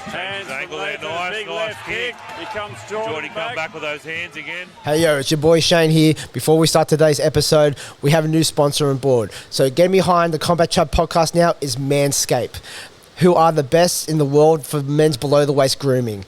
Hands His ankle there, from nice, big nice left kick. Here comes Jordan, Jordan come back with those hands again. Hey yo, it's your boy Shane here. Before we start today's episode, we have a new sponsor on board. So getting behind the Combat Chat podcast now is Manscaped, who are the best in the world for men's below the waist grooming.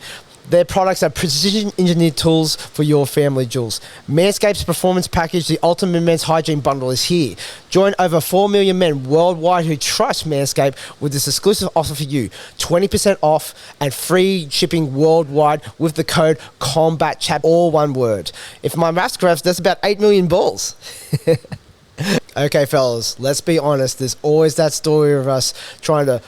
Their products are precision engineered tools for your family jewels. Manscaped's performance package, the ultimate men's hygiene bundle, is here. Join over 4 million men worldwide who trust Manscaped with this exclusive offer for you. 20% off and free shipping worldwide with the code COMBATCHAT, all one word. If my maths correct, that's about 8 million balls. Okay, fellas, let's be honest. There's always that story of us trying to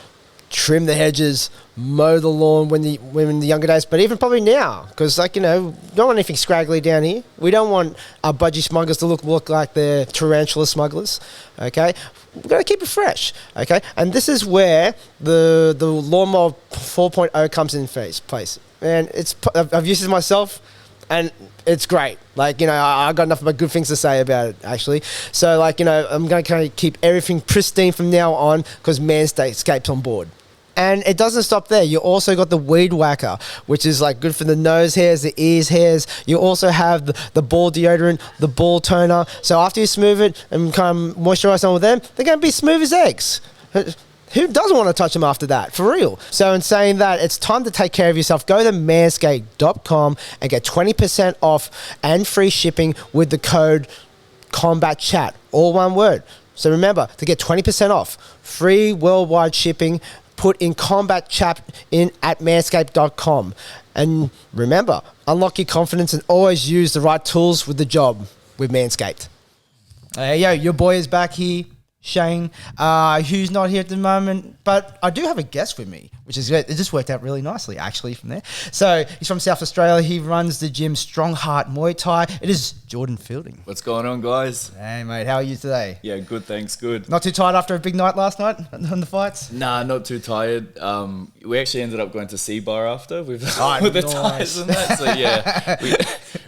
trim the hedges, mow the lawn when in the younger days, but even probably now, because we don't want anything scraggly down here. We don't want our budgie smugglers to look like they're tarantula smugglers. Okay, we've got to keep it fresh. Okay, and this is where the lawnmower 4.0 comes in place, and I've used it myself. And it's great. I got nothing but good things to say about it, actually. So, I'm going to kind of keep everything pristine from now on because Manscaped's on board. And it doesn't stop there. You also got the Weed Whacker, which is good for the nose hairs, the ears hairs. You also have the ball deodorant, the ball toner. So after you smooth it and kind of moisturize some of them, they're going to be smooth as eggs. Who doesn't want to touch them after that? For real. So in saying that, it's time to take care of yourself. Go to manscaped.com and get 20% off and free shipping with the code COMBATCHAT, all one word. So remember, to get 20% off, free worldwide shipping, put in Combat Chat at manscaped.com. And remember, unlock your confidence and always use the right tools with the job with Manscaped. Hey, yo, your boy is back here, Shane, who's not here at the moment, but I do have a guest with me, which is great. It just worked out really nicely, actually, from there. So he's from South Australia. He runs the gym Strong Heart Muay Thai. It is Jordan Fielding. What's going on, guys? Hey, mate, how are you today? Yeah, good, thanks, good. Not too tired after a big night last night on the fights? Nah, not too tired. We actually ended up going to C-Bar after with, Oh, with the nice. ties and that. So yeah,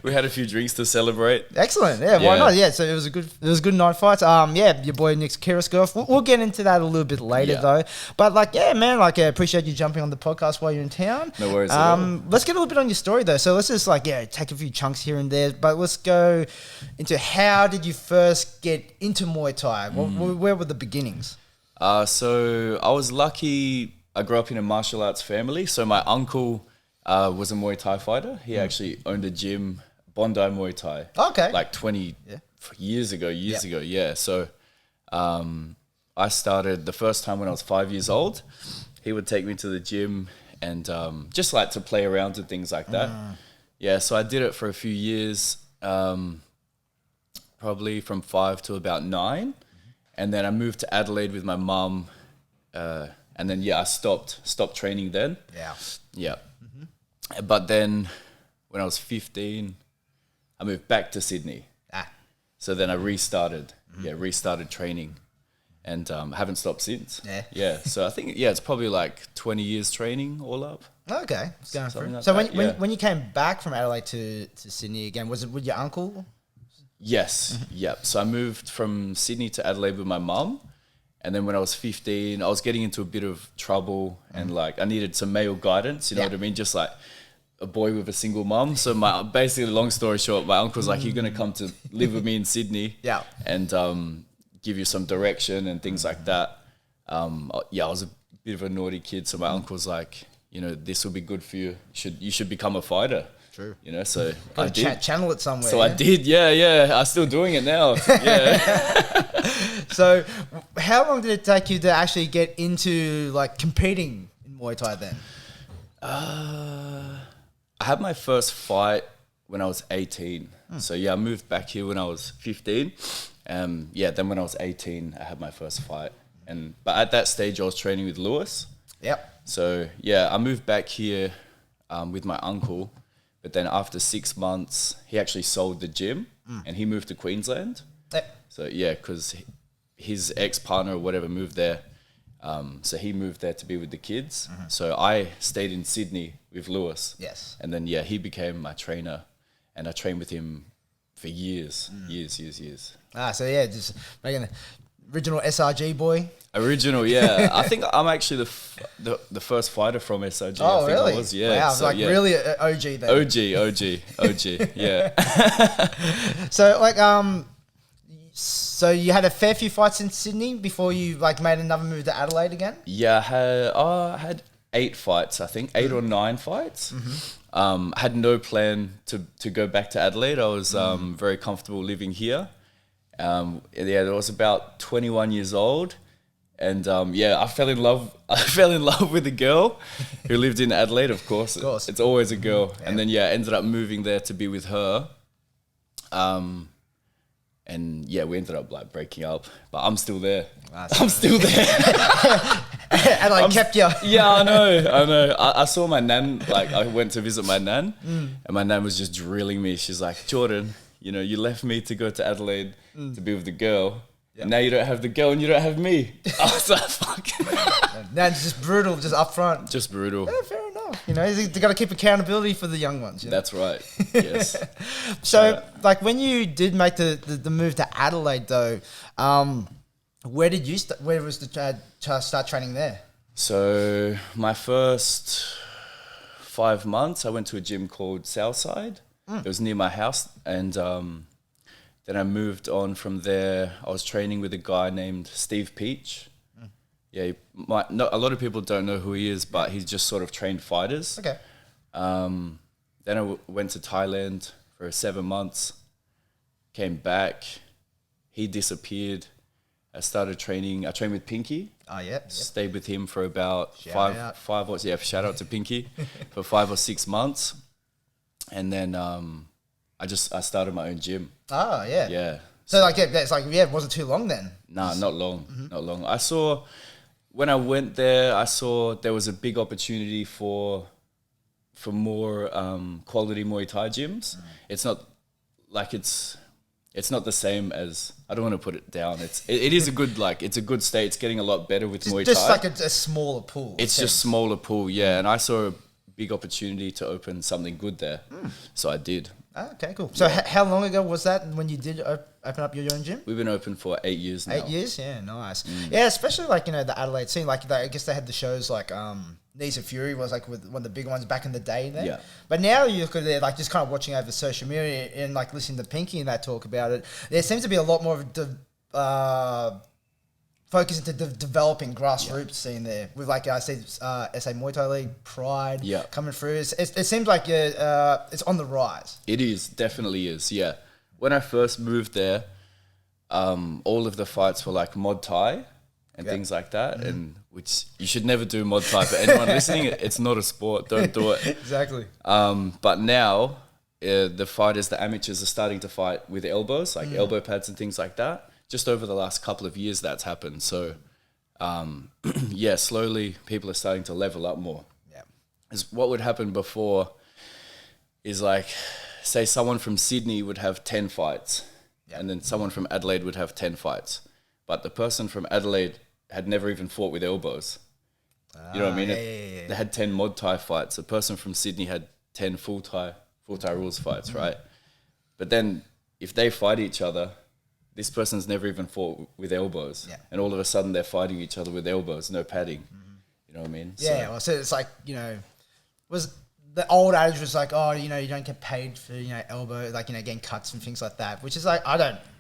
we had a few drinks to celebrate. Excellent. Yeah, why Yeah. not? Yeah, so it was a good night fight. Yeah, your boy Nick's Keros go off. We'll get into that a little bit later though. But man, appreciate you jumping on the podcast while you're in town. No worries at all. Let's get a little bit on your story though. So let's just take a few chunks here and there. But let's go into how did you first get into Muay Thai? Where were the beginnings? So I was lucky. I grew up in a martial arts family. So my uncle was a Muay Thai fighter. He actually owned a gym, Bondi Muay Thai. Okay. 20 years ago. Yeah. So I started the first time when I was 5 years old. He would take me to the gym and just to play around and things like that. Yeah, so I did it for a few years, probably from 5 to about 9. And then I moved to Adelaide with my mum. And then, I stopped training then. Yeah. But then when I was 15, I moved back to Sydney. So then I restarted training. And haven't stopped since. Yeah. So I think it's probably 20 years training all up. Okay. Something like So that, when you came back from Adelaide to Sydney again, was it with your uncle? Yes. Yep. So I moved from Sydney to Adelaide with my mum. And then when I was 15, I was getting into a bit of trouble and I needed some male guidance, you know what I mean? Just a boy with a single mum. So basically, long story short, my uncle was like, you're going to come to live with me in Sydney. Yeah. And give you some direction and things like that. I was a bit of a naughty kid. So my uncle's like, this will be good for you. You should become a fighter. True. So I did. Channel it somewhere. So I did, yeah. I'm still doing it now. Yeah. So how long did it take you to actually get into competing in Muay Thai then? I had my first fight when I was 18. So I moved back here when I was 15. Then when I was 18, I had my first fight. But at that stage, I was training with Lewis. Yep. So I moved back here with my uncle. But then after 6 months, he actually sold the gym and he moved to Queensland. Yep. So because his ex-partner or whatever moved there. So he moved there to be with the kids. So I stayed in Sydney with Lewis. Yes. And then, he became my trainer. And I trained with him for years. Just making the original SRG boy. Original, yeah. I think I'm actually the first fighter from SOG. Oh, I think really? I was, yeah. Wow, So, like yeah. really a OG then. OG, yeah. So like so you had a fair few fights in Sydney before you like made another move to Adelaide again? Yeah, I had 8 fights, I think, 8 or 9 fights. I had no plan to go back to Adelaide. I was very comfortable living here. I was about 21 years old. And I fell in love. I fell in love with a girl who lived in Adelaide. Of course, it's always a girl. Yeah. And then I ended up moving there to be with her. And we ended up like breaking up, but I'm still there. I'm still there. And I kept you. Yeah, I know. I saw my nan. Like I went to visit my nan, and my nan was just drilling me. She's like, Jordan, you left me to go to Adelaide to be with the girl. Yep. And now you don't have the girl and you don't have me. I was like, fuck. Now it's just brutal, just upfront. Just brutal. Yeah, fair enough. You got to keep accountability for the young ones. That's right. Yes. So, like, when you did make the move to Adelaide, though, where did you where was the start training there? So my first 5 months, I went to a gym called Southside. It was near my house, and then I moved on from there. I was training with a guy named Steve Peach. Yeah, a lot of people don't know who he is, but he's just sort of trained fighters. Okay. Then I went to Thailand for 7 months, came back. He disappeared. I started training. I trained with Pinky. Oh, yeah. Stayed with him for about shout out to Pinky for 5 or 6 months. And then I started my own gym. Oh, yeah. Yeah. So it wasn't too long then. Nah, not long. Not long. When I went there, I saw there was a big opportunity for more quality Muay Thai gyms. It's not like it's not the same as, I don't want to put it down. It is a good, it's a good state. It's getting a lot better with Muay Thai. Just like a smaller pool. It's just smaller pool, yeah. And I saw a big opportunity to open something good there. So I did. Okay, cool. So how long ago was that when you did open up your own gym? We've been open for 8 years now. 8 years? Yeah, nice. Yeah, especially the Adelaide scene. I guess they had the shows like Knees of Fury was like with one of the big ones back in the day there. Yeah. But now you look at it just kind of watching over social media and listening to Pinky and that talk about it. There seems to be a lot more of focus into developing grassroots scene there with I say SA Muay Thai League, Pride coming through. It seems like it's on the rise. It is, definitely is, yeah. When I first moved there, all of the fights were like Muay Thai and things like that, and which you should never do Muay Thai for anyone listening. It's not a sport. Don't do it. Exactly. But now the fighters, the amateurs, are starting to fight with elbows, like elbow pads and things like that. Just over the last couple of years, that's happened. So, slowly people are starting to level up more. Yeah. Because what would happen before is say someone from Sydney would have 10 fights, and then someone from Adelaide would have 10 fights. But the person from Adelaide had never even fought with elbows. You know what I mean? Yeah. They had 10 Muay Thai fights. The person from Sydney had 10 full Thai rules fights, right? But then if they fight each other, this person's never even fought with elbows. Yeah. And all of a sudden they're fighting each other with elbows, no padding. You know what I mean? Yeah, so it's was the old adage was you don't get paid for, elbow, getting cuts and things like that, which is I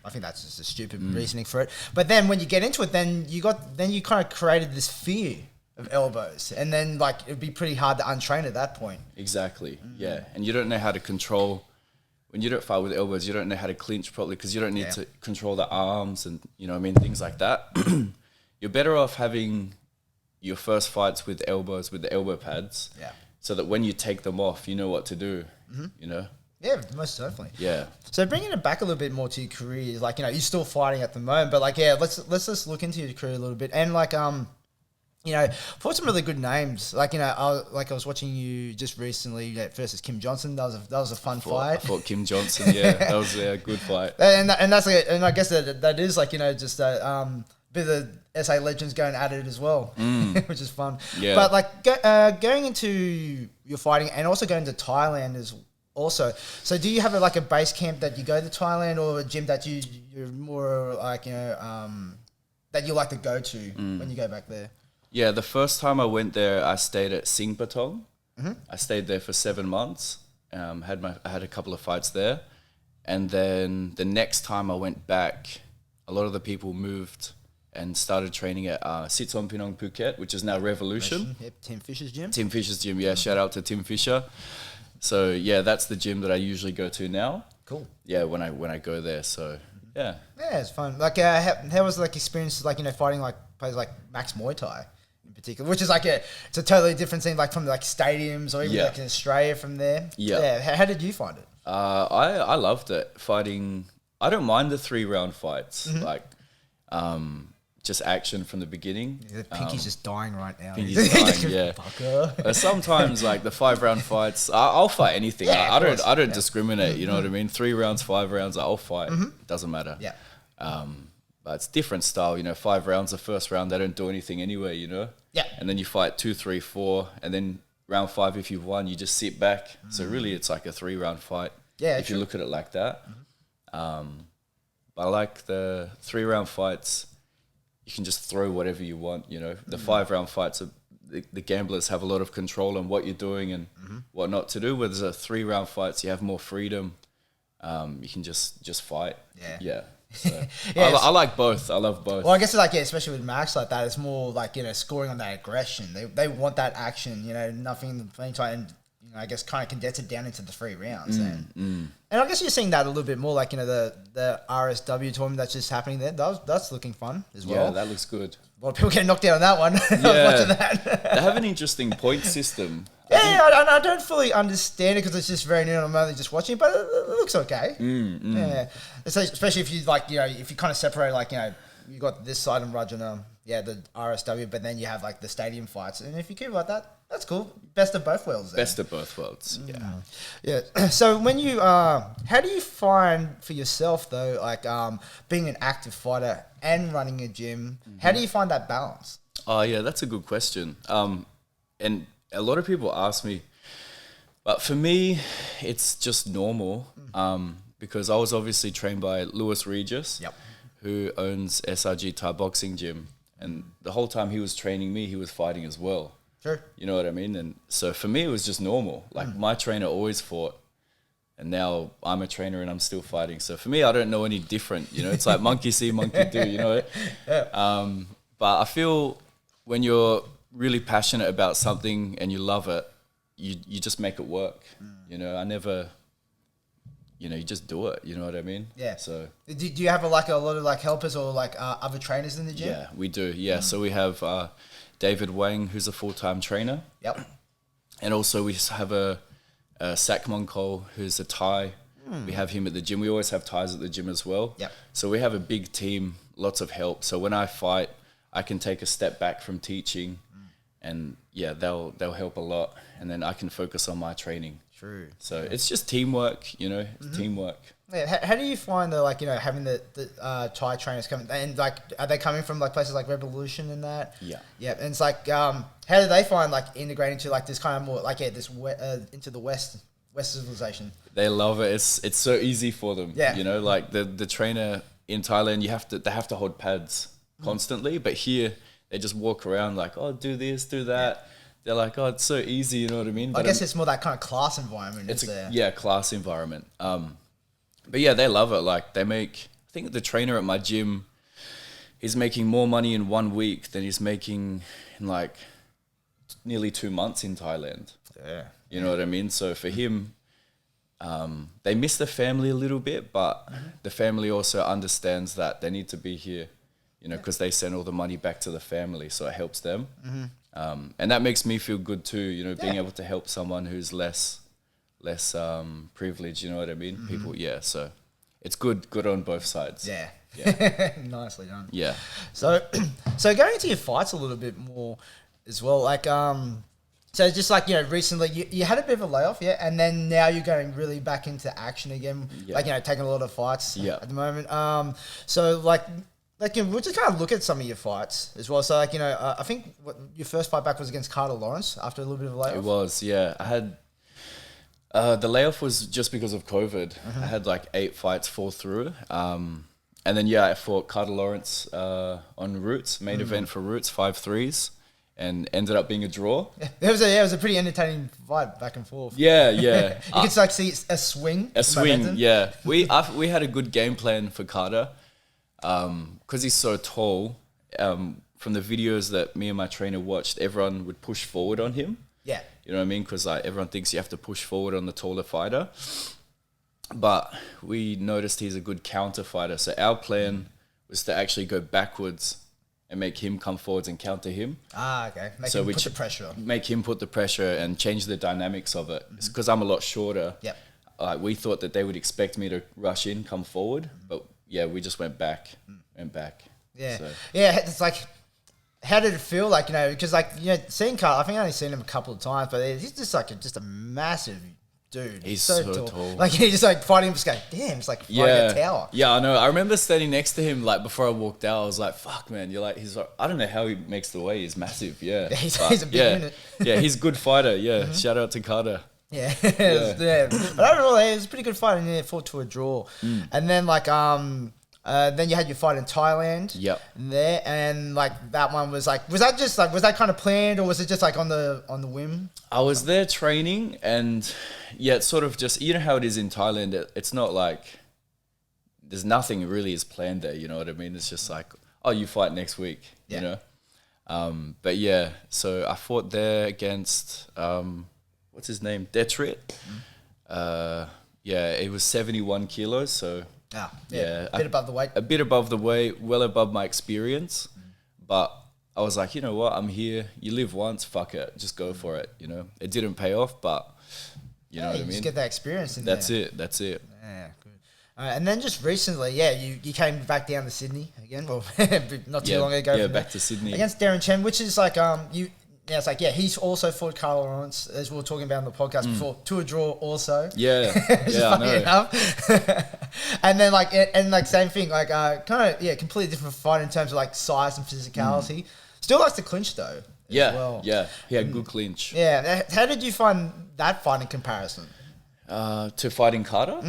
think that's just a stupid reasoning for it. But then when you get into it, then you kind of created this fear of elbows, and then it'd be pretty hard to untrain at that point. Exactly. Yeah. And you don't know how to control. When you don't fight with elbows, you don't know how to clinch properly because you don't need to control the arms and, things like that. You're better off having your first fights with elbows, with the elbow pads, so that when you take them off, you know what to do, Yeah, most definitely. Yeah. So bringing it back a little bit more to your career, you're still fighting at the moment, but let's just look into your career a little bit. And fought some really good names. I was watching you just recently versus Kim Johnson. That was a fun fight. I fought Kim Johnson. Yeah, that was a good fight. And that's and I guess that is just a bit of the SA legends going at it as well, which is fun. Yeah. But going into your fighting and also going to Thailand is also. So do you have a base camp that you go to Thailand, or a gym that you're more that you like to go to when you go back there? Yeah, the first time I went there, I stayed at Sing Patong. I stayed there for 7 months. I had a couple of fights there, and then the next time I went back, a lot of the people moved and started training at Sitson Pinong Phuket, which is now Revolution. Yep, Tim Fisher's gym. Tim Fisher's gym, yeah. Shout out to Tim Fisher. So yeah, that's the gym that I usually go to now. Cool. Yeah, when I go there. So yeah. Yeah, it's fun. Like, how was like experience like fighting like places like Max Muay Thai in particular, which is like it's a totally different thing like from like stadiums or even like in Australia from there. Yeah. How did you find it? I loved it fighting. I don't mind the 3-round fights. Like, just action from the beginning. Yeah, Pinky's just dying right now. Pinky's dying, yeah. Sometimes like the 5-round fights, I'll fight anything. Yeah, I don't discriminate. You know what I mean? 3 rounds, 5 rounds, I'll fight. Doesn't matter. Yeah. But it's different style. You know, 5 rounds, the first round they don't do anything anyway. You know. Yeah. And then you fight 2, 3, 4, and then round 5 if you've won, you just sit back. So really, it's like a 3-round fight. Yeah. If you look at it like that. But I like the 3-round fights. You can just throw whatever you want, you know. The 5-round fights, the gamblers have a lot of control on what you're doing and what not to do. Whereas a 3-round fights, you have more freedom. You can just fight. Yeah. So I like both. I love both. Well, I guess like especially with Max like that, it's more like scoring on that aggression. They want that action. Nothing in the meantime. And, I guess kind of condense it down into the 3 rounds. And I guess you're seeing that a little bit more, like, the RSW tournament that's just happening there. That's looking fun as well. Yeah, that looks good. A lot of people getting knocked out on that one. Yeah. Watching that. They have an interesting point system. I don't fully understand it because it's just very new and I'm only just watching it, but it looks okay. Yeah. Especially if you, like, if you kind of separate, like, you got this side and Rajana, the RSW, but then you have, like, the stadium fights. And if you keep it like that, that's cool. Best of both worlds. Then. Best of both worlds. Yeah. So when you, how do you find for yourself though, like being an active fighter and running a gym? How do you find that balance? Oh yeah, that's a good question. And a lot of people ask me, but for me, it's just normal. Because I was obviously trained by Lewis Regis, who owns SRG Thai Boxing Gym, and the whole time he was training me, he was fighting as well. Sure. You know what I mean? And so for me, it was just normal. Like my trainer always fought and now I'm a trainer and I'm still fighting. So for me, I don't know any different, it's like monkey see, monkey do, But I feel when you're really passionate about something and you love it, you just make it work. I never, you just do it. You know what I mean? Yeah. So do you have a lot of helpers or other trainers in the gym? Yeah, we do. Yeah. So we have David Wang, who's a full-time trainer. Yep. And also we have a Sakmon Cole, who's a Thai. We have him at the gym. We always have Thais at the gym as well. Yep. So we have a big team, lots of help. So when I fight, I can take a step back from teaching and they'll help a lot. And then I can focus on my training. True. So it's just teamwork, it's teamwork. Yeah, how do you find having the Thai trainers coming and like are they coming from like places like Revolution and that? Yeah, and it's like how do they find like integrating to like this kind of more like this into the West civilization? They love it. It's so easy for them. Yeah, like the trainer in Thailand, they have to hold pads constantly, but here they just walk around like, oh, do this, do that. Yeah. They're like, oh, it's so easy, you know what I mean? But I guess it's more that kind of class environment. Class environment. But yeah, they love it. Like I think the trainer at my gym, he's making more money in 1 week than he's making in like nearly 2 months in Thailand. Yeah. You know what I mean? So for him, they miss the family a little bit, but the family also understands that they need to be here, because they send all the money back to the family. So it helps them. And that makes me feel good too, being able to help someone who's less privileged, you know what I mean? People, so it's good on both sides. Yeah. Nicely done. Yeah. So going into your fights a little bit more as well, like, so just like, recently you had a bit of a layoff, and then now you're going really back into action again, like, taking a lot of fights at the moment. So we'll just kind of look at some of your fights as well. So, like, I think your first fight back was against Carter Lawrence after a little bit of a layoff. It was, yeah. I had... the layoff was just because of COVID. I had like 8 fights fall through. And then, I fought Carter Lawrence on Roots, main event for Roots, 5 3s. and ended up being a draw. It was a pretty entertaining fight back and forth. Yeah. You could like see a swing. A swing, yeah. We had a good game plan for Carter because he's so tall. From the videos that me and my trainer watched, everyone would push forward on him. Yeah. You know what I mean? Because like, everyone thinks you have to push forward on the taller fighter. But we noticed he's a good counter fighter. So our plan was to actually go backwards and make him come forwards and counter him. Okay. Make him put the pressure on. Make him put the pressure and change the dynamics of it. Because I'm a lot shorter. Yep. We thought that they would expect me to rush in, come forward. But yeah, we just went back. Yeah. So. Yeah, it's like, how did it feel? Like, because like, seeing Carl, I think I only seen him a couple of times, but he's just like just a massive dude. He's so tall. Like, he's just like fighting him, just going, damn, it's like fighting a tower. Yeah, I know. I remember standing next to him, like, before I walked out, I was like, fuck, man, he's like, I don't know how he makes the weight. He's massive, yeah. He's a big unit. Yeah, he's a good fighter, yeah. Shout out to Carter. Yeah. But overall, it was a pretty good fight, and it fought to a draw. And then, like, then you had your fight in Thailand. Yep. There, and like that one was that kind of planned, or was it just like on the whim? I was there training, and yeah, it's sort of just, you know how it is in Thailand. It's not like there's nothing really is planned there. You know what I mean? It's just like, oh, you fight next week. Yeah. You know. But yeah, so I fought there against what's his name, Detrit. Yeah, it was 71 kilos. So. Yeah, a bit above the weight. A bit above the weight, well above my experience. But I was like, you know what? I'm here. You live once. Fuck it. Just go for it. You know, it didn't pay off, but you know what I mean? Just get that experience in That's there. That's it. Yeah, good. And then just recently, you came back down to Sydney again, well, not too long ago. Yeah, back to Sydney. Against Darren Chen, which is like, yeah, it's like, he's also fought Carl Lawrence, as we were talking about in the podcast before, to a draw also. Yeah, I know. And then like same thing, like completely different fight in terms of like size and physicality. Still likes to clinch though. Yeah, he had good clinch. Yeah, how did you find that fight in comparison? To fighting Carter?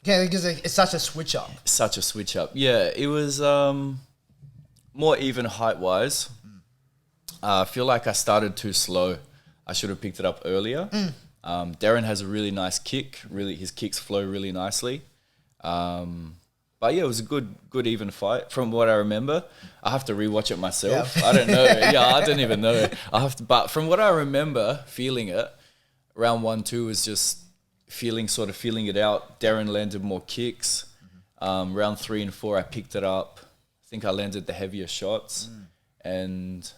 Yeah, because it's such a switch up. Such a switch up. Yeah, it was more even height wise. I feel like I started too slow. I should have picked it up earlier. Darren has a really nice kick. Really, his kicks flow really nicely. But yeah, it was a good even fight from what I remember. I have to rewatch it myself. Yeah. I don't know. I don't even know. But from what I remember, feeling it, round 1-2 was just feeling it out. Darren landed more kicks. Round 3 and 4, I picked it up. I think I landed the heavier shots, and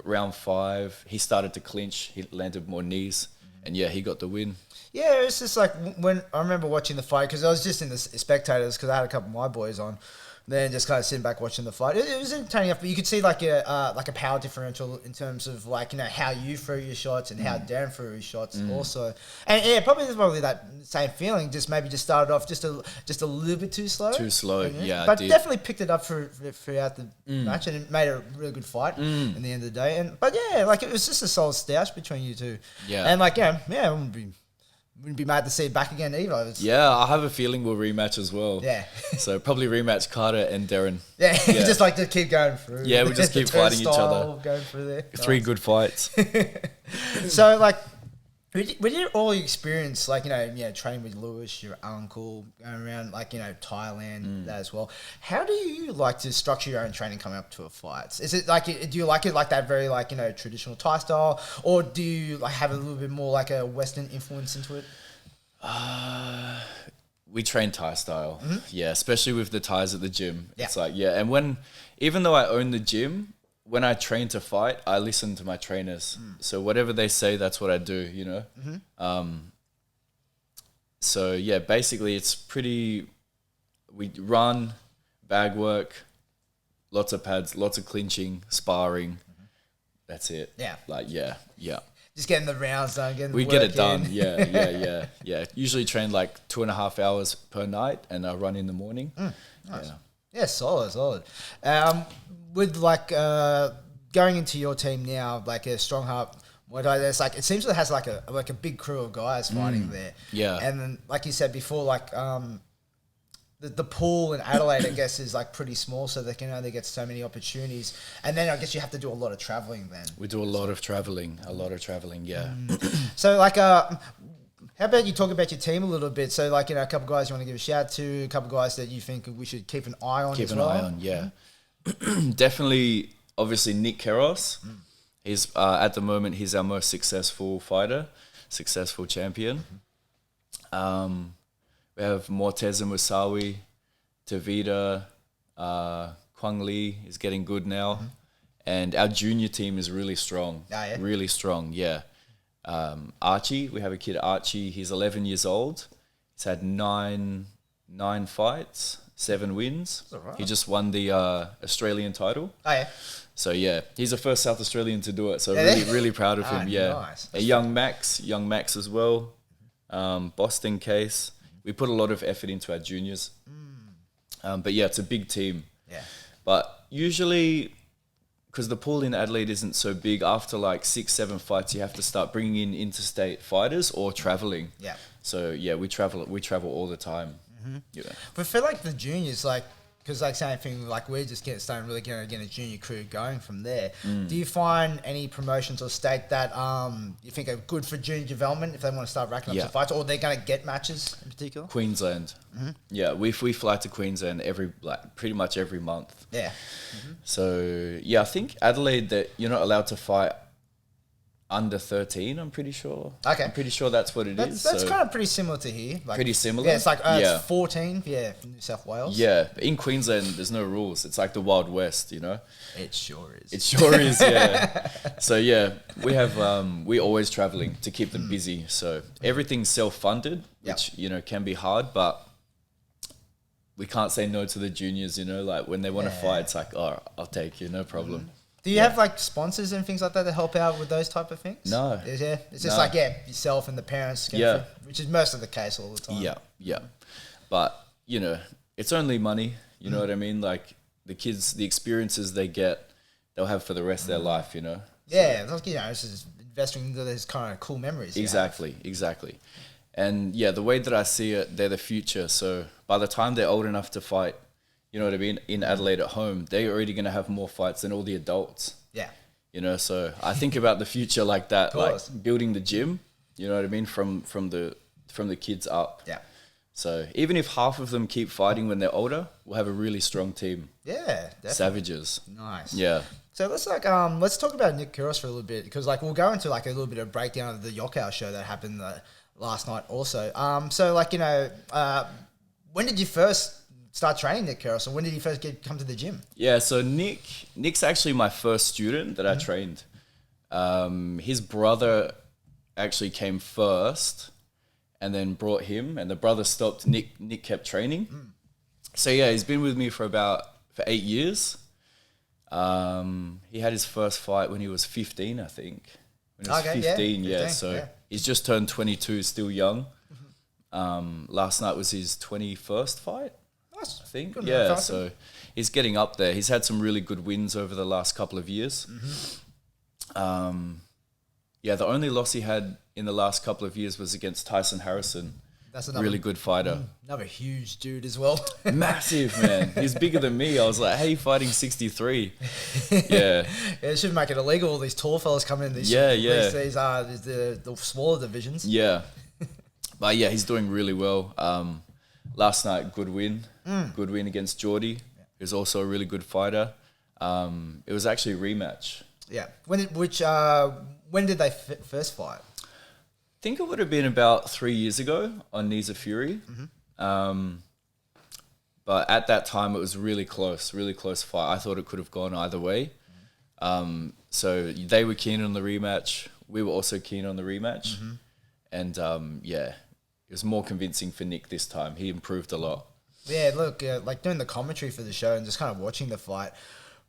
round 5, he started to clinch. He landed more knees, and yeah, he got the win. Yeah, it's just like when I remember watching the fight, because I was just in the spectators because I had a couple of my boys on, then just kind of sitting back watching the fight. It was entertaining enough, but you could see like a power differential in terms of like, how you throw your shots and how Darren threw his shots also. And yeah, probably that same feeling. Just maybe just started off just a little bit too slow. Too slow, yeah. But definitely picked it up throughout the match, and it made it a really good fight in the end of the day. But yeah, like it was just a solid stoush between you two. Yeah. And like I wouldn't be mad to see it back again either. Yeah, I have a feeling we'll rematch as well. Yeah. So probably rematch Carter and Darren. Yeah, just like to keep going through. Yeah, we just keep fighting each other. Going through there. 3 good fights. So like, we did all your experience, like, training with Lewis, your uncle, going around, like, Thailand, that as well. How do you like to structure your own training coming up to a fight? Is it like, do you like it like that very, like, traditional Thai style, or do you like have a little bit more like a Western influence into it? We train Thai style. Yeah, especially with the Thais at the gym. Yeah. It's like, and even though I own the gym, when I train to fight, I listen to my trainers. So whatever they say, that's what I do, So yeah, basically it's we run, bag work, lots of pads, lots of clinching, sparring. That's it. Yeah. Just getting the rounds done, we get it done. Yeah. Usually train like 2.5 hours per night, and I run in the morning. Nice. Yeah, solid. With like going into your team now, like a Strong Heart Muay Thai, there's like, it seems it has like a big crew of guys fighting there. Yeah. And then, like you said before, like the pool in Adelaide, I guess, is like pretty small, so they can only get so many opportunities. And then I guess you have to do a lot of traveling then. We do a lot of traveling, yeah. So like, how about you talk about your team a little bit? So like, a couple guys you want to give a shout to, a couple guys that you think we should keep an eye on as well? Keep an eye on, yeah. Definitely, obviously, Nick Keros. He's, at the moment, he's our most successful fighter, successful champion. We have Morteza Musawi, Tavita, Kwang Lee is getting good now. And our junior team is really strong. Oh, yeah? Really strong, yeah. Archie, we have a kid, Archie. He's 11 years old. He's had nine fights, 7 wins. That's all right. He just won the Australian title. Oh, yeah. So, yeah, he's the first South Australian to do it. So, Yeah, really proud of him, yeah. Nice. A young Max as well. Boston Case. We put a lot of effort into our juniors. But, yeah, it's a big team. Yeah. But usually, because the pool in Adelaide isn't so big, after like 6-7 fights, you have to start bringing in interstate fighters or traveling. Yeah. So yeah, we travel all the time. Yeah. But for like the juniors, like, because like same thing, like we're just starting really getting a junior crew going from there. Do you find any promotions or state that you think are good for junior development if they want to start racking up some fights, or they're going to get matches in particular? Queensland. Yeah, we fly to Queensland pretty much every month. Yeah. So yeah, I think Adelaide that you're not allowed to fight under 13, I'm pretty sure. Okay. I'm pretty sure that's what it is. That's so kind of pretty similar to here. Like, pretty similar? Yeah, it's like Yeah. it's 14, from New South Wales. Yeah, but in Queensland, there's no rules. It's like the Wild West, you know? It sure is. It sure is, yeah. So yeah, we have we're always traveling to keep them busy. So everything's self-funded, which can be hard, but we can't say no to the juniors. Like when they want to fight, it's like, oh, I'll take you, no problem. Do you have like sponsors and things like that to help out with those type of things? No. Yeah, it's just like yourself and the parents. Which is most of the case all the time. Yeah. But it's only money. You know what I mean? Like the kids, the experiences they get, they'll have for the rest of their life. Yeah, like, it's just investing into those kind of cool memories. Exactly. And yeah, the way that I see it, they're the future. So by the time they're old enough to fight, you know what I mean, in Adelaide at home, they're already going to have more fights than all the adults. Yeah. So I think about the future like that, like building the gym, you know what I mean, from the kids up. Yeah. So even if half of them keep fighting when they're older, we'll have a really strong team. Yeah, definitely. Savages. Nice. Yeah. So let's talk about Nick Keros for a little bit, because like we'll go into like a little bit of breakdown of the Yokkao show that happened last night also. So like, when did you first start training Nick Keros, or when did he first come to the gym? Yeah, so Nick's actually my first student that I trained. His brother actually came first and then brought him, and the brother stopped. Nick kept training. So yeah, he's been with me for 8 years. He had his first fight when he was 15, I think. When he was 15, yeah. So he's just turned 22, still young. Last night was his 21st fight, I think. Yeah, so he's getting up there. He's had some really good wins over the last couple of years. Yeah, the only loss he had in the last couple of years was against Tyson Harrison. That's another really good fighter. Another huge dude as well. Massive, man. He's bigger than me. I was like, hey, fighting 63. Yeah. It should make it illegal. All these tall fellas coming in. These the smaller divisions. Yeah. But yeah, he's doing really well. Last night, good win. Good win against Geordie, who's also a really good fighter. It was actually a rematch. Yeah. When did they first fight? I think it would have been about 3 years ago on Knees of Fury. But at that time, it was really close fight. I thought it could have gone either way. So they were keen on the rematch. We were also keen on the rematch. And yeah, it was more convincing for Nick this time. He improved a lot. Yeah, look, like doing the commentary for the show and just kind of watching the fight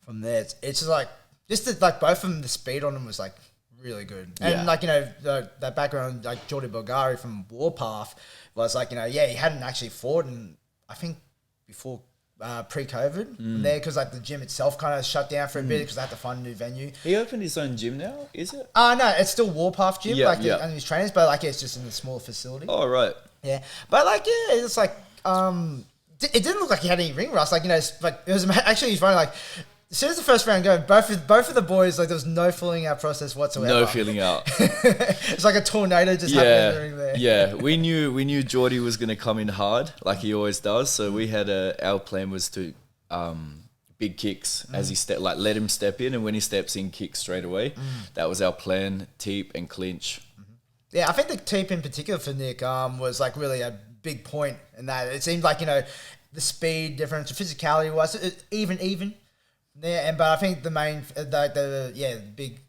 from there, it's just like both of them, the speed on them was like really good. And like, that background, like Jordi Bulgari from Warpath was like, he hadn't actually fought in, I think, before pre-COVID there, because like the gym itself kind of shut down for a bit because they had to find a new venue. He opened his own gym now, is it? No, it's still Warpath gym, and his trainers, but like it's just in a smaller facility. Oh, right. Yeah, but like, it's like, it didn't look like he had any ring rust. Like, like it was actually funny. Like, as soon as the first round going, both of the boys, like, there was no filling out process whatsoever. No feeling out. It's like a tornado just happening there. Yeah, we knew Geordie was going to come in hard, like he always does. So we had our plan was to big kicks as he let him step in, and when he steps in, kick straight away. That was our plan: teep and clinch. Yeah, I think the teep in particular for Nick was like really a big point in that. It seemed like the speed difference, the physicality wise, even. Yeah, but I think the main, the big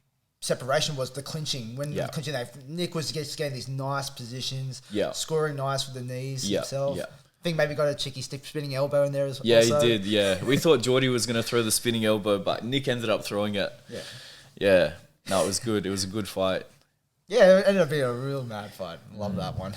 separation was the clinching. When clinching, Nick was just getting these nice positions, scoring nice with the knees himself. Yeah. I think maybe got a cheeky spinning elbow in there as well. Yeah, he did, yeah. We thought Geordie was going to throw the spinning elbow, but Nick ended up throwing it. Yeah. Yeah. No, it was good. It was a good fight. Yeah, it ended up being a real mad fight. Love that one.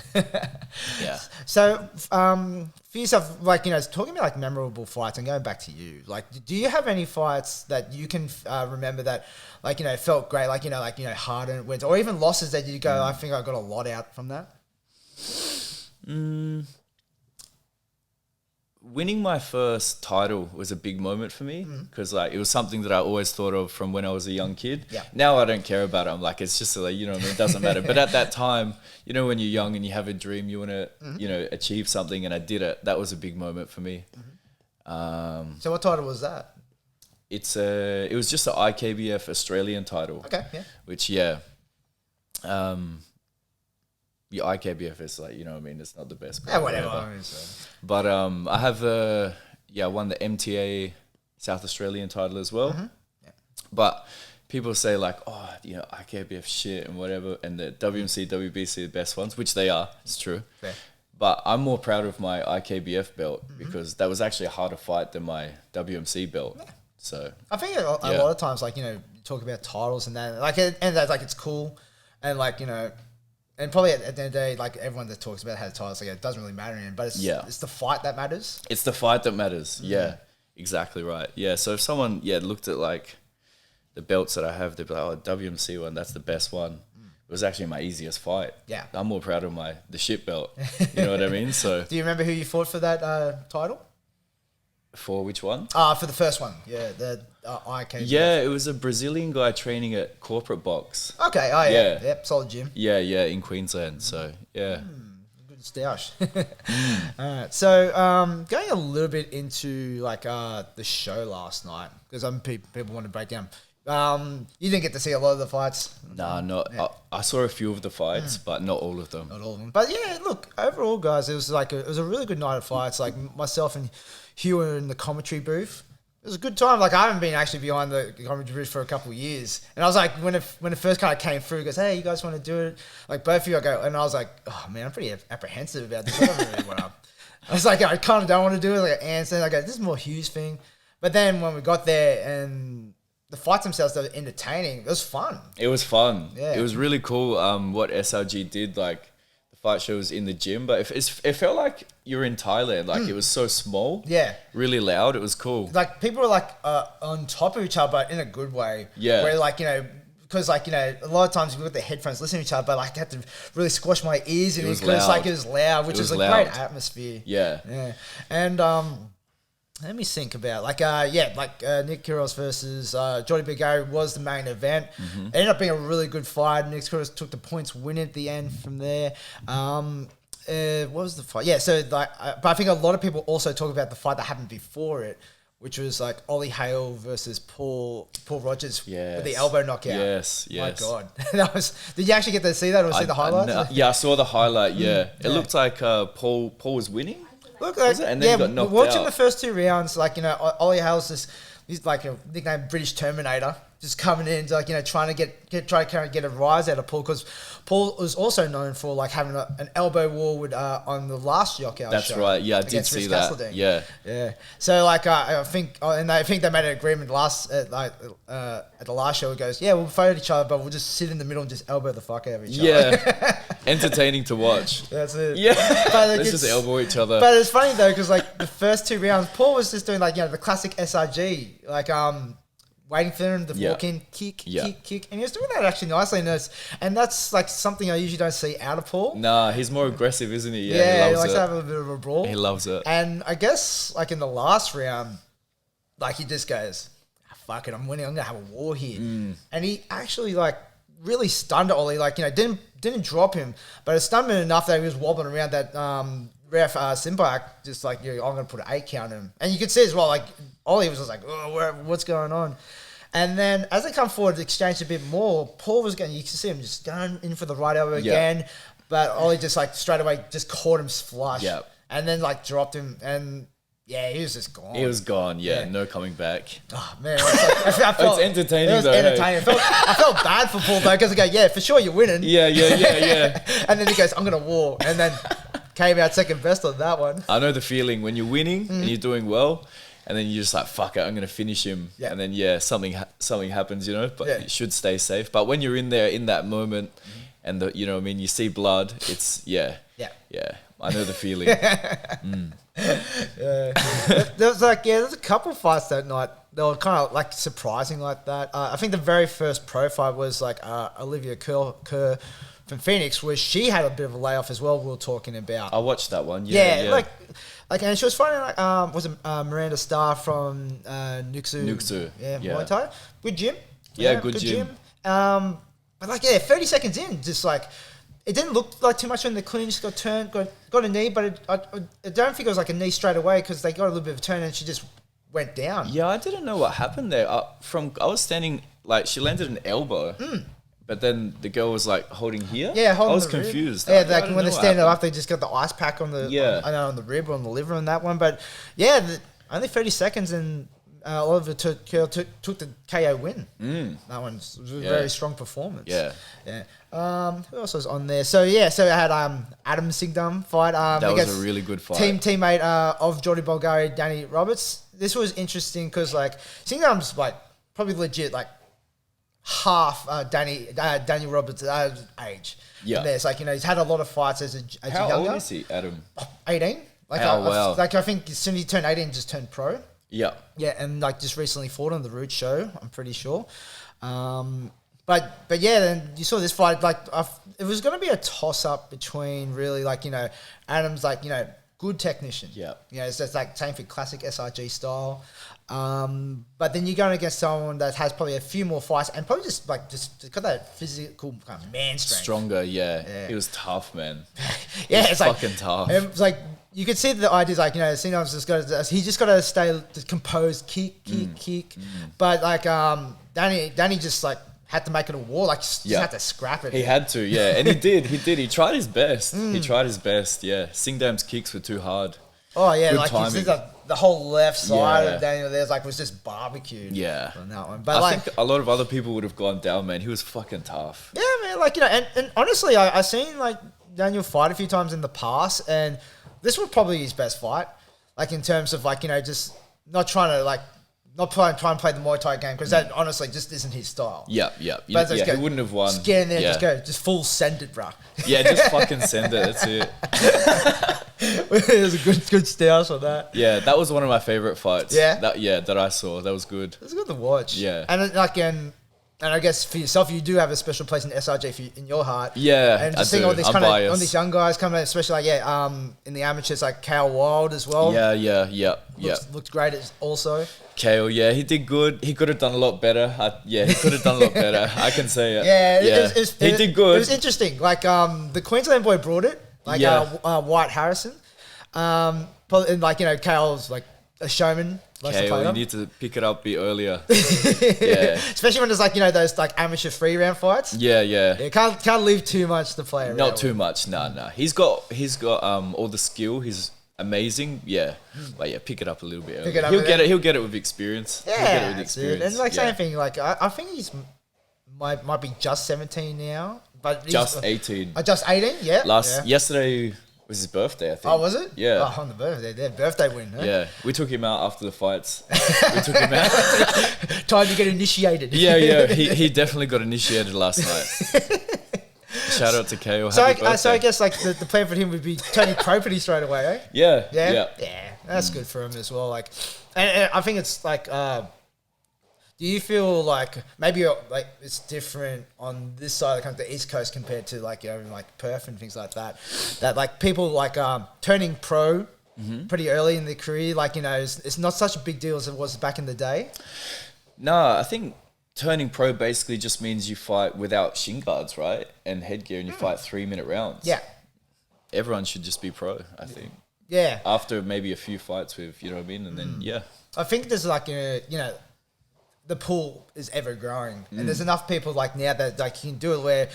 Yeah. So, for yourself, like, talking about like memorable fights and going back to you, like, do you have any fights that you can remember that, like, felt great, like, hard wins, or even losses that you go, I think I got a lot out from that? Winning my first title was a big moment for me because like it was something that I always thought of from when I was a young kid. Yeah. Now I don't care about it. I'm like, it's just like, it doesn't matter. But at that time, when you're young and you have a dream, you want to, achieve something, and I did it. That was a big moment for me. So what title was that? It was just an IKBF Australian title. Okay. Yeah. Which the IKBF is like, it's not the best. Yeah, whatever. But I have won the MTA South Australian title as well. Yeah. But people say like, IKBF shit and whatever, and the WMC, WBC are the best ones, which they are. It's true. Yeah. But I'm more proud of my IKBF belt because that was actually a harder fight than my WMC belt. Yeah. So I think a lot of times, like, you talk about titles and that, like, and that's like, it's cool, and like, and probably at the end of the day, like, everyone that talks about has titles, like, it doesn't really matter in, but it's the fight that matters. It's the fight that matters. Yeah, exactly right. Yeah, so if someone looked at like the belts that I have, they'd be like, WMC one, that's the best one. It was actually my easiest fight. Yeah, I'm more proud of the shit belt. You know what I mean? So, do you remember who you fought for that title? For which one? For the first one. Yeah, the IKBF. Yeah, it was a Brazilian guy training at Corporate Box. Okay, Yep, solid gym. Yeah, in Queensland, so, yeah. Good stoush. Alright, so going a little bit into, like, the show last night, because people want to break down. You didn't get to see a lot of the fights? No, I saw a few of the fights, but not all of them. Not all of them. But yeah, look, overall, guys, it was a really good night of fights. Like, myself and Hugh were in the commentary booth. It was a good time. Like, I haven't been actually behind the commentary booth for a couple of years. And I was like, when it first kind of came through, it goes, hey, you guys want to do it? Like, both of you, I go, and I was like, oh man, I'm pretty apprehensive about this. I don't really want to. I was like, I kind of don't want to do it. Like, and so I go, this is more Hugh's thing. But then when we got there and the fights themselves, they were entertaining. It was fun. It was fun. Yeah. It was really cool what SRG did. Like, the fight show was in the gym, but it felt like you were in Thailand. Like, it was so small. Yeah. Really loud. It was cool. Like, people were like on top of each other, but in a good way. Yeah. Where, like, because, like, a lot of times we got the headphones listening to each other, but like I had to really squash my ears in it because like it was loud, which was a great atmosphere. Yeah. Yeah. And let me think about Nick Keros versus Jordy Big Gary was the main event. It ended up being a really good fight. Nick Keros took the points win at the end from there. What was the fight? Yeah, so like, but I think a lot of people also talk about the fight that happened before it, which was like Ollie Hale versus Paul Rogers with the elbow knockout. Yes. My God, Did you actually get to see that or see the highlights? Yeah, I saw the highlight. Yeah, it looked like Paul was winning. Look, and then he got knocked watching out. The first two rounds, like, Ollie Hale's he's like a nickname British Terminator, just coming in, like, trying to get a rise out of Paul, because Paul was also known for like having an elbow war with on the last Yokkao That's show. Right. Yeah, I did see that. Yeah. So like I think they made an agreement at the last show. It goes, yeah, we'll fight each other, but we'll just sit in the middle and just elbow the fuck out of each other. Yeah. Entertaining to watch. That's it. Yeah. But let's just elbow each other. But it's funny though, because like the first two rounds, Paul was just doing like the classic SRG, like waiting for him to walk in, kick, and he was doing that actually nicely. And that's like something I usually don't see out of Paul. Nah, he's more aggressive, isn't he? Yeah, he likes to have a bit of a brawl. He loves it. And I guess like in the last round, like he just goes, fuck it, I'm winning. I'm gonna have a war here. And he actually like really stunned Ollie. Like didn't drop him, but it stunned him enough that he was wobbling around that ref Simpak, just like I'm gonna put an 8 count on him. And you could see as well, like Ollie was just like, oh, what's going on? And then as they come forward, exchanged a bit more. Paul was going. You can see him just going in for the right elbow again, but Ollie just like straight away just caught him flush. And then like dropped him and. Yeah, he was just gone. He was gone, no coming back. Oh, man. I felt, it's entertaining, it was though. entertaining. Hey? I felt bad for Paul, though, because I go, yeah, for sure you're winning. Yeah. And then he goes, I'm going to war. And then came out second best on that one. I know the feeling when you're winning and you're doing well, and then you're just like, fuck it, I'm going to finish him. Yeah. And then, something happens, but you should stay safe. But when you're in there, in that moment, and you see blood, it's, Yeah, I know the feeling. There's a couple fights that night that were kind of like surprising like that. I think the very first pro fight was like Olivia Kerr from Phoenix, where she had a bit of a layoff as well. We were talking about. I watched that one. Like, and she was fighting like was it Miranda Starr from Nuxu? Yeah, Muay Thai. Good gym. Good gym. But like 30 seconds in, just like. It didn't look like too much when the clinch got turned, got a knee, but I don't think it was like a knee straight away because they got a little bit of a turn and she just went down. Yeah, I didn't know what happened there. I was standing, like she landed an elbow, but then the girl was like holding here. Yeah, holding I was the confused. Rib. Yeah, like when they're standing up, they just got the ice pack on the on the rib or on the liver on that one. But only 30 seconds and Oliver took the KO win. That one's a very strong performance. Yeah. Who else was on there? So I had Adam Singdam fight. That was a really good fight. Teammate of Jordi Bulgari, Danny Roberts. This was interesting because like Singdam's like probably legit like half Danny Roberts' age. Yeah. And there's like he's had a lot of fights as a younger. How old is he, Adam? 18. Like wow. I think as soon as he turned 18, just turned pro. Yeah. Yeah, and like just recently fought on the Root show, I'm pretty sure. But then you saw this fight, like it was going to be a toss up between really like, Adam's like, good technician. Yeah. It's just like same for classic SRG style. But then you're going against someone that has probably a few more fights and probably just got that physical kind of man strength. Stronger, yeah. He was tough, man. It's fucking like, tough. It's like, you could see the ideas like, Sinam's just got to, he just got to stay composed, kick. But like, Danny just like had to make it a war, like just had to scrap it. He had to, and he did. He tried his best. He tried his best, Singdam's kicks were too hard. Oh yeah, good like timing. The whole left side of Daniel there's like was just barbecued. On that one. But I think a lot of other people would have gone down, man. He was fucking tough. Yeah, man. Like and honestly, I seen like Daniel fight a few times in the past, and this was probably his best fight. Like in terms of like just not trying to try and play the Muay Thai game because that honestly just isn't his style. Yeah. He wouldn't have won. Just get in there, just full send it, bro. Yeah, just fucking send it. That's it. It was a good stance on that. Yeah, that was one of my favorite fights. Yeah? That I saw. That was good. It was good to watch. Yeah. And I guess for yourself, you do have a special place in SRJ in your heart. Yeah, and just I seeing do. all these young guys coming out, especially in the amateurs like Kale Wild as well. Yeah. Looked great also. Kale, he did good. He could have done a lot better. He could have done a lot better. I can say it. He did good. It was interesting. Like the Queensland boy brought it. Like White Harrison. And like Kale's like a showman. Okay, you need to pick it up a bit earlier. Especially when there's like those like amateur free round fights. Yeah. Can't leave too much to play around. Not too much. No. He's got all the skill. He's amazing. Yeah. But pick it up a little bit earlier. He'll get it with experience. Yeah. He'll get it with experience. And like same thing. Like I think he's might be just 17 now, but just 18. Just 18. Yeah. Yesterday was his birthday, I think. Oh, was it? Yeah. Oh, on the birthday. Their birthday win, huh? Yeah. We took him out after the fights. Time to get initiated. Yeah. He definitely got initiated last night. Shout out to KO. So I guess like the plan for him would be turning pro pretty straight away, eh? Yeah. Yeah. That's good for him as well. Like, and I think it's like Do you feel like maybe like it's different on this side of the country, the East Coast, compared to like like Perth and things like that? That like people like turning pro pretty early in their career, like it's not such a big deal as it was back in the day. No, I think turning pro basically just means you fight without shin guards, right, and headgear, and you fight 3-minute rounds. Yeah, everyone should just be pro, I think. Yeah, after maybe a few fights with, you know what I mean, and then I think there's like the pool is ever growing, and there's enough people like now that like you can do it where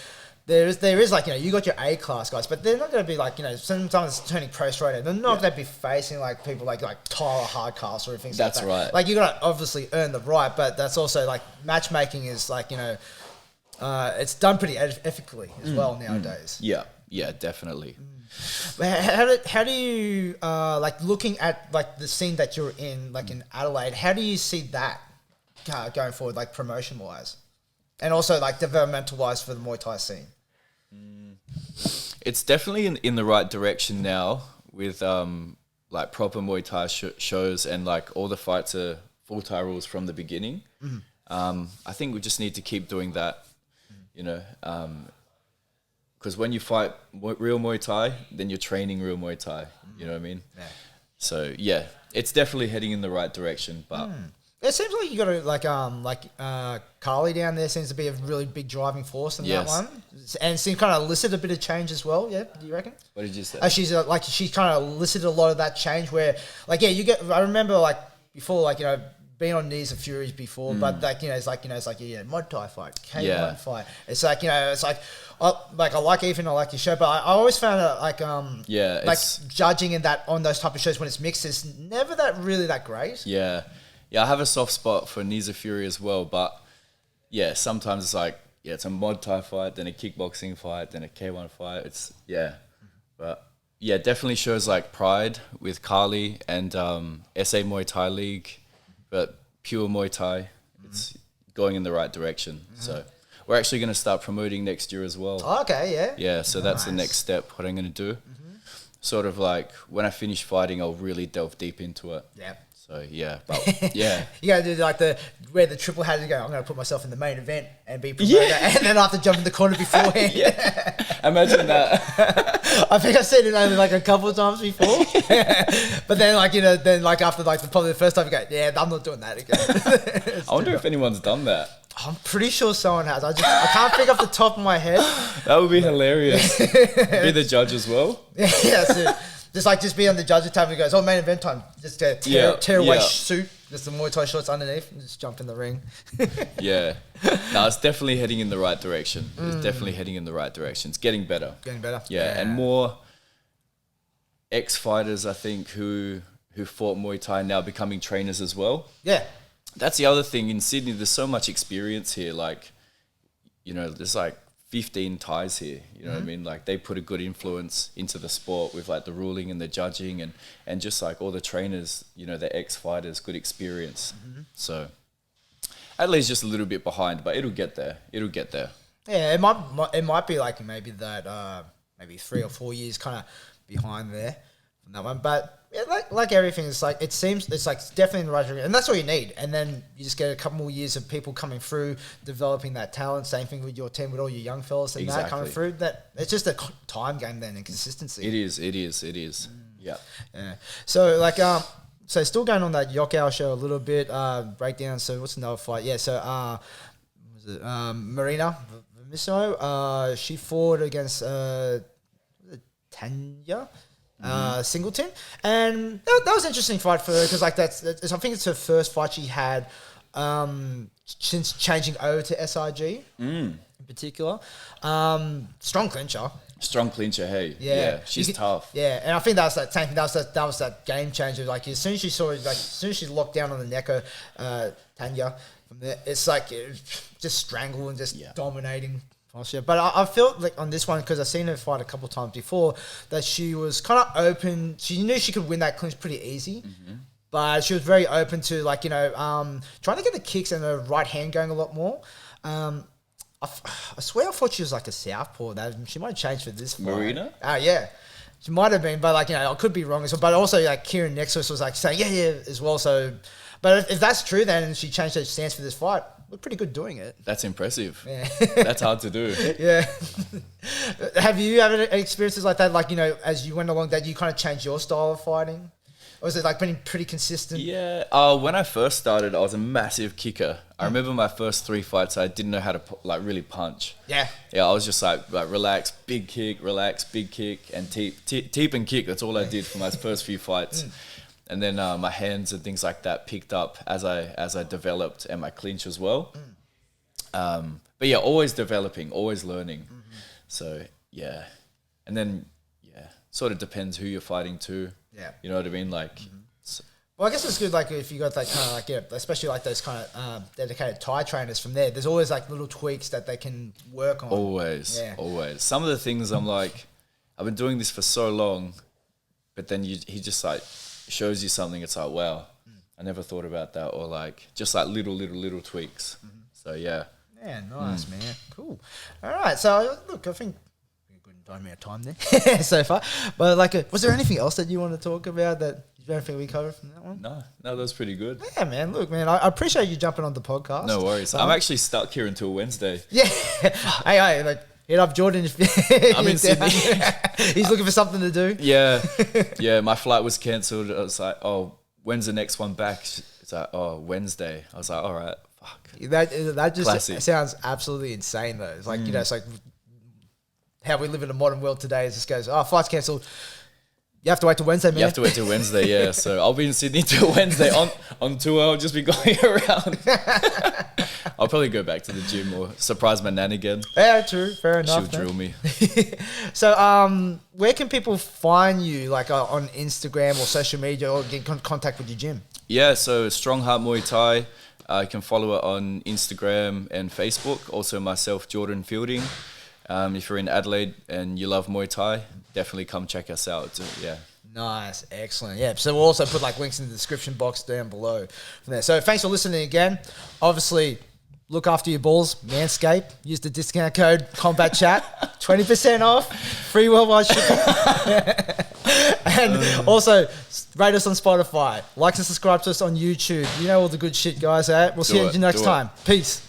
there is like you got your A class guys, but they're not going to be like sometimes turning pro straight away. They're not going to be facing like people like Tyler Hardcastle or things like that. That's right. Like you got to obviously earn the right, but that's also like matchmaking is like it's done pretty ethically as well nowadays. Yeah, definitely. How do you like looking at like the scene that you're in, like in Adelaide? How do you see that going forward, like promotion wise, and also like developmental wise for the Muay Thai scene? It's definitely in the right direction now with like proper Muay Thai shows, and like all the fights are full Thai rules from the beginning. I think we just need to keep doing that, because when you fight real Muay Thai, then you're training real Muay Thai. You know what I mean? Yeah. So yeah, it's definitely heading in the right direction. But it seems like you got to Carly down there seems to be a really big driving force in that one, and seems kind of elicited a bit of change as well. Yeah, do you reckon? What did you say? She kind of elicited a lot of that change. Where you get. I remember before being on Knees of Furies before, but it's like Muay Thai fight, K1 fight. It's like I like Ethan, I like your show, but I always found it judging in that on those type of shows when it's mixed is never that great. Yeah, I have a soft spot for Knees of Fury as well, but sometimes it's like it's a Muay Thai fight, then a kickboxing fight, then a K1 fight. It's but definitely shows like Pride with Carly and SA Muay Thai League. But pure Muay Thai, it's going in the right direction. So we're actually going to start promoting next year as well. Oh, okay, yeah. Yeah, so that's the next step, what I'm going to do. Sort of like when I finish fighting, I'll really delve deep into it. Yeah. So but yeah. You got to do where the triple hat to go, I'm going to put myself in the main event and be promoted. And then I have to jump in the corner beforehand. Imagine that. I think I've seen it only a couple of times before. But then after probably the first time you go, I'm not doing that again. I wonder if anyone's done that. I'm pretty sure someone has. I can't think off the top of my head. That would be hilarious. Be the judge as well. Just be on the judge's table and goes, main event time. Just tear away suit, just the Muay Thai shorts underneath and just jump in the ring. No, it's definitely heading in the right direction. It's definitely heading in the right direction. It's getting better. And more ex-fighters, I think, who fought Muay Thai now becoming trainers as well. Yeah. That's the other thing. In Sydney, there's so much experience here. There's 15 Thais here, you know what I mean? They put a good influence into the sport with the ruling and the judging and just all the trainers, the ex-fighters, good experience. So Adelaide's just a little bit behind, but it'll get there. Yeah, it might be maybe that maybe 3 or 4 years kind of behind there from that one. But like everything, it's it seems it's definitely in the right direction, and that's all you need. And then you just get a couple more years of people coming through, developing that talent. Same thing with your team, with all your young fellas and that coming through. That it's just a time game then and consistency. It is. Yeah. So so still going on that Yokkao show a little bit, breakdown. So what's another fight? Yeah. So was it Marina Miso? She fought against Tanya. Singleton, and that was an interesting fight for her because I think it's her first fight she had since changing over to SIG in particular. Strong clincher, hey. Yeah, she's tough. Yeah, and I think that was that same thing. That was that game changer. As soon as she saw, as soon as she locked down on the neck of Tanya, from there, it's just strangle and just dominating. But I felt on this one, because I've seen her fight a couple of times before, that she was kind of open. She knew she could win that clinch pretty easy, but she was very open to trying to get the kicks and the right hand going a lot more. I swear I thought she was a southpaw. She might have changed for this fight. Marina? Yeah. She might have been, but I could be wrong as well. But also Kieran Nexus was saying yeah as well. So But if that's true, then and she changed her stance for this fight, looked pretty good doing it. That's impressive. Yeah. That's hard to do. Yeah. Have you had any experiences like that? Like, you know, as you went along, that you kind of changed your style of fighting? Or was it like been pretty consistent? Yeah. When I first started, I was a massive kicker. I remember my first 3 fights, I didn't know how to like really punch. Yeah. Yeah, I was just like relax, big kick, relax, big kick, and teep and kick. That's all I did for my first few fights. And then my hands and things like that picked up as I developed, and my clinch as well. But yeah, always developing, always learning. So yeah, and then sort of depends who you're fighting to. Yeah. You know what I mean? Like, Well, I guess it's good, like, if you got that kind of, like, yeah, especially like those kind of dedicated Thai trainers from there, there's always like little tweaks that they can work on. always. Some of the things I'm like, I've been doing this for so long, but then he just like shows you something. It's like, wow, I never thought about that, or like just like little tweaks. So yeah. Yeah, nice, man. Cool. All right, so look, I think we're good amount of time there so far. But like, was there anything else that you want to talk about that you don't think we covered from that one? No, that was pretty good. Yeah, man. Look, man, I appreciate you jumping on the podcast. No worries. I'm actually stuck here until Wednesday. Yeah. hey, like, hit up Jordan if I'm in Sydney. He's looking for something to do. Yeah. My flight was cancelled. I was like, oh, when's the next one back? It's like, oh, Wednesday. I was like, all right, fuck. That just Classic. sounds absolutely insane, though. It's like, you know, it's like how we live in a modern world today. It just goes, oh, flight's cancelled. You have to wait till Wednesday, man. You have to wait till Wednesday, yeah. So I'll be in Sydney till Wednesday on tour. I'll just be going around. I'll probably go back to the gym or surprise my nan again. Yeah, true. Fair enough. She'll drill me. So, where can people find you, like on Instagram or social media, or get in contact with your gym? Yeah, so Strong Heart Muay Thai. You can follow it on Instagram and Facebook. Also myself, Jordan Fielding. If you're in Adelaide and you love Muay Thai, definitely come check us out. Yeah. Nice. Excellent. Yeah. So we'll also put like links in the description box down below from there. So thanks for listening again. Obviously, look after your balls. Manscaped. Use the discount code Combat Chat. 20% off. Free worldwide shipping. And also, rate us on Spotify. Like and subscribe to us on YouTube. You know all the good shit, guys. We'll see you next time. Peace.